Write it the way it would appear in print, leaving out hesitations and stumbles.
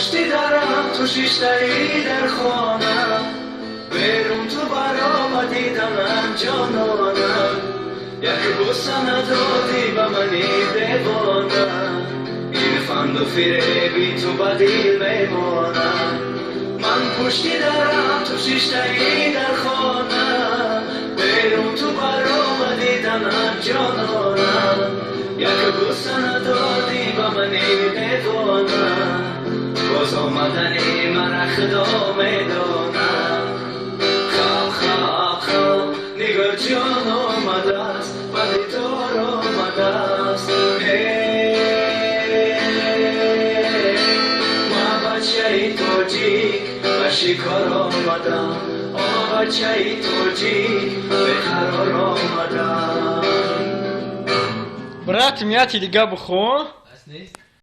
پشتی دارم تو شیشتری در خانم بیرون تو برآمدی دمم جانانم یک بوسه ندادی به منی دیوانم این فند و فریبی تو بدی میمانم من پشتی دارم تو شیشتری در خانم بیرون تو برآمدی دمم جانانم یک بوسه ندادی به منی دیوانم باز آمدنی من خدا میدانم خواب خواب خواب نگاه جان آمده است و دیدار آمده است ما بچه توجیک به شکار آمدم بچه توجیک به قرار آمدم Брат, меня телега бухо.